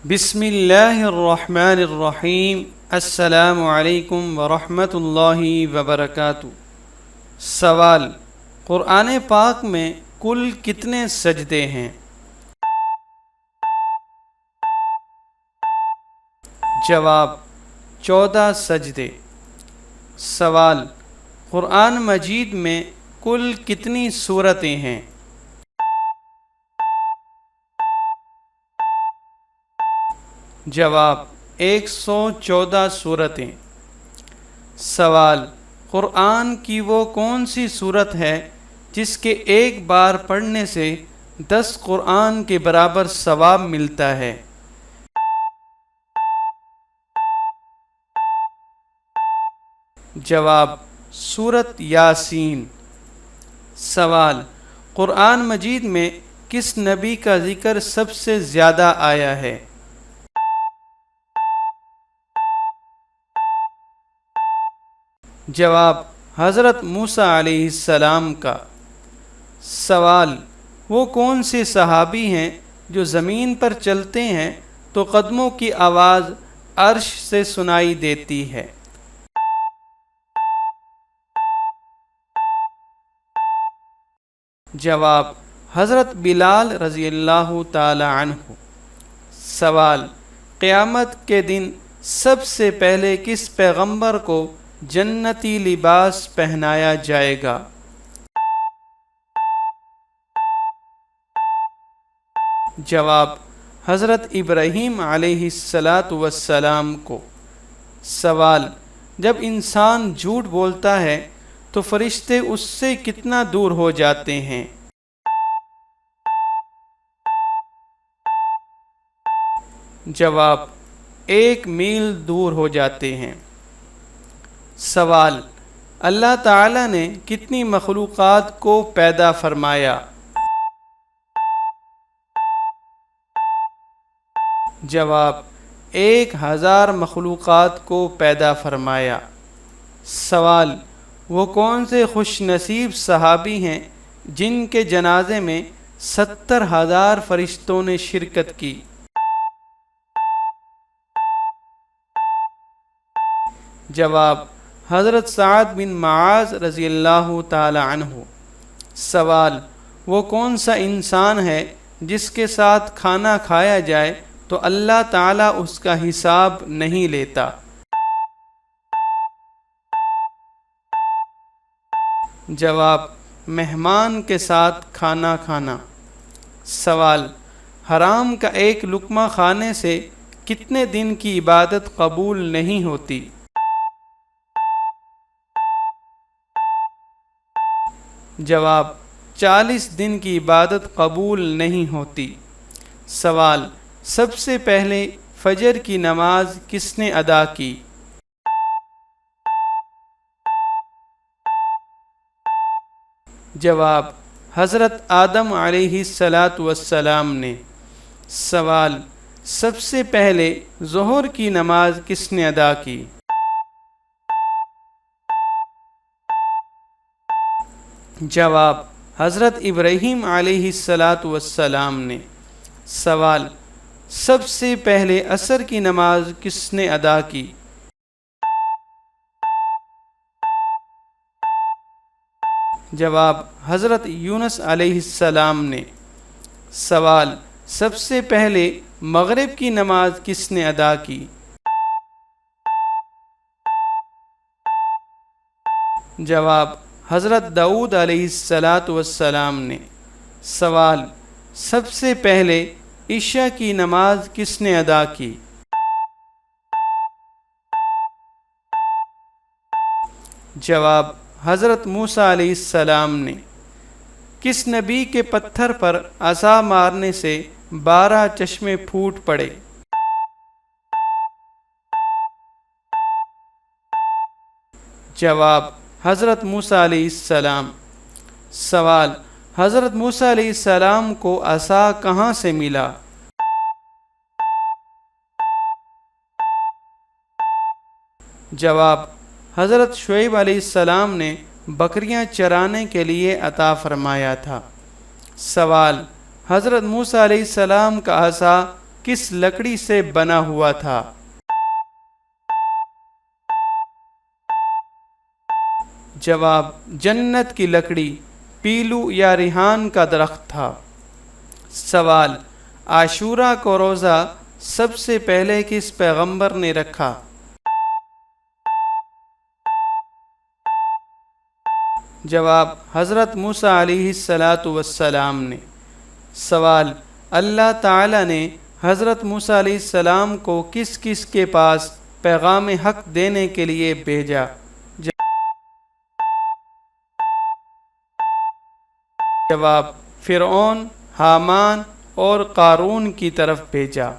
بسم اللہ الرحمن الرحیم۔ السلام علیکم ورحمۃ اللہ وبرکاتہ۔ سوال: قرآن پاک میں کل کتنے سجدے ہیں؟ جواب: 14 سجدے۔ سوال: قرآن مجید میں کل کتنی سورتیں ہیں؟ جواب: 114 سورتیں۔ سوال: قرآن کی وہ کون سی سورت ہے جس کے ایک بار پڑھنے سے 10 قرآن کے برابر ثواب ملتا ہے؟ جواب: سورت یاسین۔ سوال: قرآن مجید میں کس نبی کا ذکر سب سے زیادہ آیا ہے؟ جواب: حضرت موسیٰ علیہ السلام کا۔ سوال: وہ کون سے صحابی ہیں جو زمین پر چلتے ہیں تو قدموں کی آواز عرش سے سنائی دیتی ہے؟ جواب: حضرت بلال رضی اللہ تعالی عنہ۔ سوال: قیامت کے دن سب سے پہلے کس پیغمبر کو جنتی لباس پہنایا جائے گا؟ جواب: حضرت ابراہیم علیہ السلام کو۔ سوال: جب انسان جھوٹ بولتا ہے تو فرشتے اس سے کتنا دور ہو جاتے ہیں؟ جواب: 1 میل دور ہو جاتے ہیں۔ سوال: اللہ تعالیٰ نے کتنی مخلوقات کو پیدا فرمایا؟ جواب: 1000 مخلوقات کو پیدا فرمایا۔ سوال: وہ کون سے خوش نصیب صحابی ہیں جن کے جنازے میں 70,000 فرشتوں نے شرکت کی؟ جواب: حضرت سعد بن معاذ رضی اللہ تعالی عنہ۔ سوال: وہ کون سا انسان ہے جس کے ساتھ کھانا کھایا جائے تو اللہ تعالیٰ اس کا حساب نہیں لیتا؟ جواب: مہمان کے ساتھ کھانا کھانا۔ سوال: حرام کا ایک لقمہ کھانے سے کتنے دن کی عبادت قبول نہیں ہوتی؟ جواب: 40 دن کی عبادت قبول نہیں ہوتی۔ سوال: سب سے پہلے فجر کی نماز کس نے ادا کی؟ جواب: حضرت آدم علیہ السلام نے۔ سوال: سب سے پہلے ظہر کی نماز کس نے ادا کی؟ جواب: حضرت ابراہیم علیہ السلام نے۔ سوال: سب سے پہلے عصر کی نماز کس نے ادا کی؟ جواب: حضرت یونس علیہ السلام نے۔ سوال: سب سے پہلے مغرب کی نماز کس نے ادا کی؟ جواب: حضرت داؤد علیہ السلام نے۔ سوال: سب سے پہلے عشاء کی نماز کس نے ادا کی؟ جواب: حضرت موسیٰ علیہ السلام نے۔ کس نبی کے پتھر پر عصا مارنے سے 12 چشمے پھوٹ پڑے؟ جواب: حضرت موسیٰ علیہ السلام۔ سوال: حضرت موسیٰ علیہ السلام کو عصا کہاں سے ملا؟ جواب: حضرت شعیب علیہ السلام نے بکریاں چرانے کے لیے عطا فرمایا تھا۔ سوال: حضرت موسیٰ علیہ السلام کا عصا کس لکڑی سے بنا ہوا تھا؟ جواب: جنت کی لکڑی، پیلو یا ریحان کا درخت تھا۔ سوال: عاشورہ کو روزہ سب سے پہلے کس پیغمبر نے رکھا؟ جواب: حضرت موسیٰ علیہ السلام نے۔ سوال: اللہ تعالی نے حضرت موسیٰ علیہ السلام کو کس کس کے پاس پیغام حق دینے کے لیے بھیجا؟ جواب: فرعون، حامان اور قارون کی طرف بھیجا۔